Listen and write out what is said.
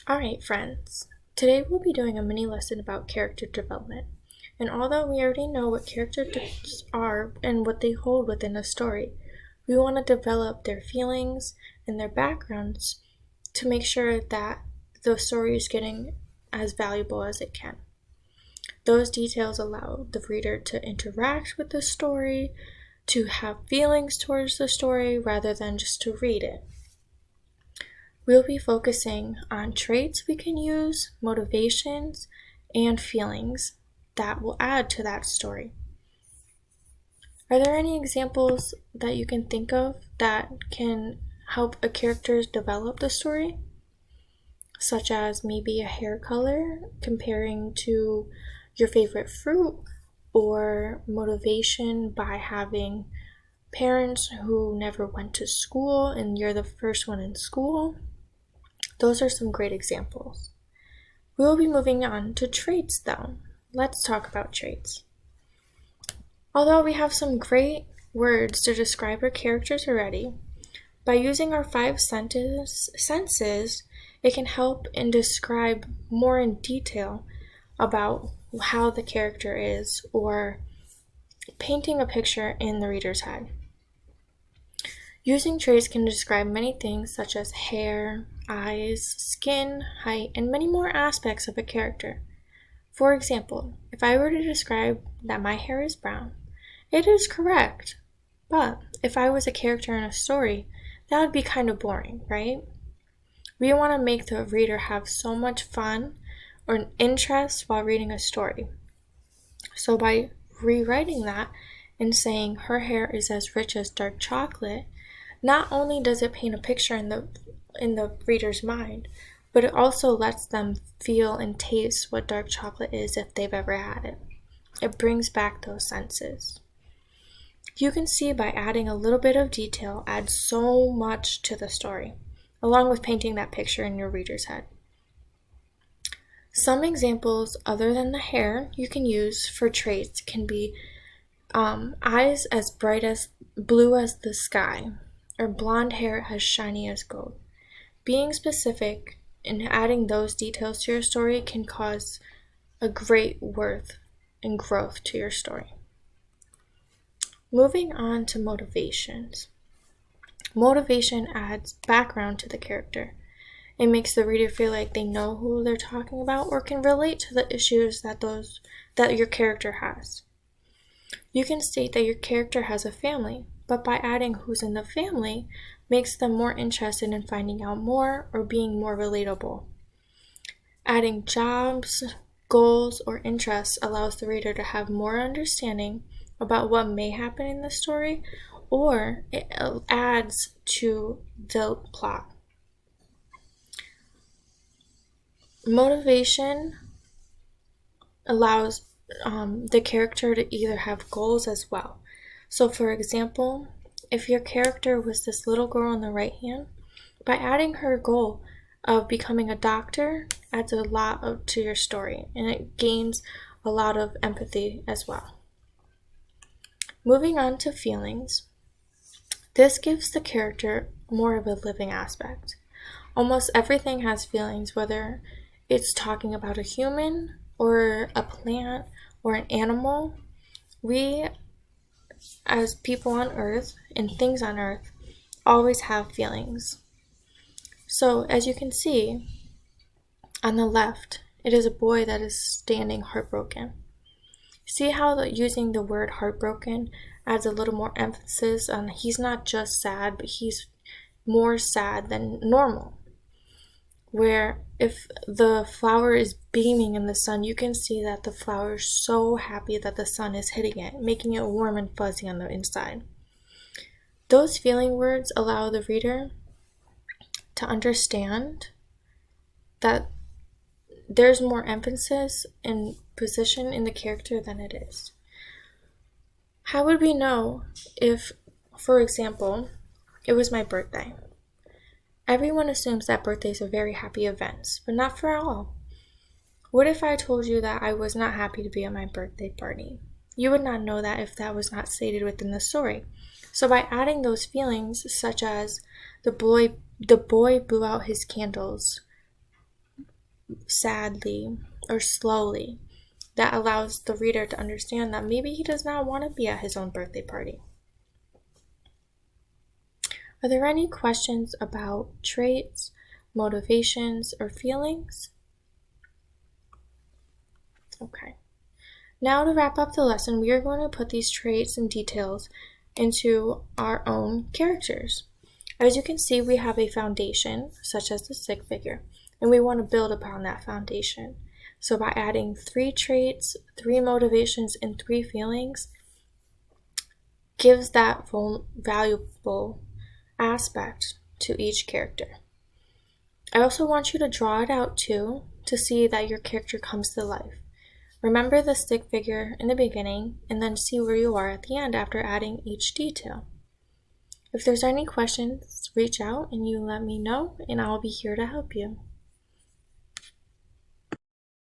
Alright, friends. Today we'll be doing a mini lesson about character development. And although we already know what characters are and what they hold within a story, we want to develop their feelings and their backgrounds to make sure that the story is getting as valuable as it can. Those details allow the reader to interact with the story, to have feelings towards the story rather than just to read it. We'll be focusing on traits we can use, motivations, and feelings that will add to that story. Are there any examples that you can think of that can help a character develop the story? Such as maybe a hair color comparing to your favorite fruit, or motivation by having parents who never went to school and you're the first one in school. Those are some great examples. We'll be moving on to traits though. Let's talk about traits. Although we have some great words to describe our characters already, by using our five senses, it can help and describe more in detail about how the character is, or painting a picture in the reader's head. Using traits can describe many things such as hair, eyes, skin, height, and many more aspects of a character. For example, if I were to describe that my hair is brown, it is correct. But if I was a character in a story, that would be kind of boring, right? We want to make the reader have so much fun or an interest while reading a story. So by rewriting that and saying her hair is as rich as dark chocolate, not only does it paint a picture in the reader's mind, but it also lets them feel and taste what dark chocolate is if they've ever had it. It brings back those senses. You can see by adding a little bit of detail adds so much to the story, along with painting that picture in your reader's head. Some examples other than the hair you can use for traits can be eyes as bright as blue as the sky, or blonde hair as shiny as gold. Being specific and adding those details to your story can cause a great worth and growth to your story. Moving on to motivations. Motivation adds background to the character. It makes the reader feel like they know who they're talking about or can relate to the issues that your character has. You can state that your character has a family, but by adding who's in the family makes them more interested in finding out more or being more relatable. Adding jobs, goals, or interests allows the reader to have more understanding about what may happen in the story, or it adds to the plot. Motivation allows the character to either have goals as well. So for example, if your character was this little girl on the right hand, by adding her goal of becoming a doctor adds a lot to your story, and it gains a lot of empathy as well. Moving on to feelings. This gives the character more of a living aspect. Almost everything has feelings, whether it's talking about a human or a plant or an animal. We, as people on Earth and things on Earth, always have feelings. So as you can see, on the left, it is a boy that is standing heartbroken. See how using the word heartbroken adds a little more emphasis on he's not just sad, but he's more sad than normal. Where if the flower is beaming in the sun, you can see that the flower is so happy that the sun is hitting it, making it warm and fuzzy on the inside. Those feeling words allow the reader to understand that there's more emphasis and position in the character than it is. How would we know if, for example, it was my birthday? Everyone assumes that birthdays are very happy events, but not for all. What if I told you that I was not happy to be at my birthday party? You would not know that if that was not stated within the story. So by adding those feelings, such as the boy blew out his candles, sadly or slowly. That allows the reader to understand that maybe he does not want to be at his own birthday party. Are there any questions about traits, motivations, or feelings? Okay. Now to wrap up the lesson, we are going to put these traits and details into our own characters. As you can see, we have a foundation, such as the stick figure, and we want to build upon that foundation. So by adding 3 traits, 3 motivations, and 3 feelings, gives that valuable aspect to each character. I also want you to draw it out too, to see that your character comes to life. Remember the stick figure in the beginning, and then see where you are at the end after adding each detail. If there's any questions, reach out and you let me know, and I'll be here to help you.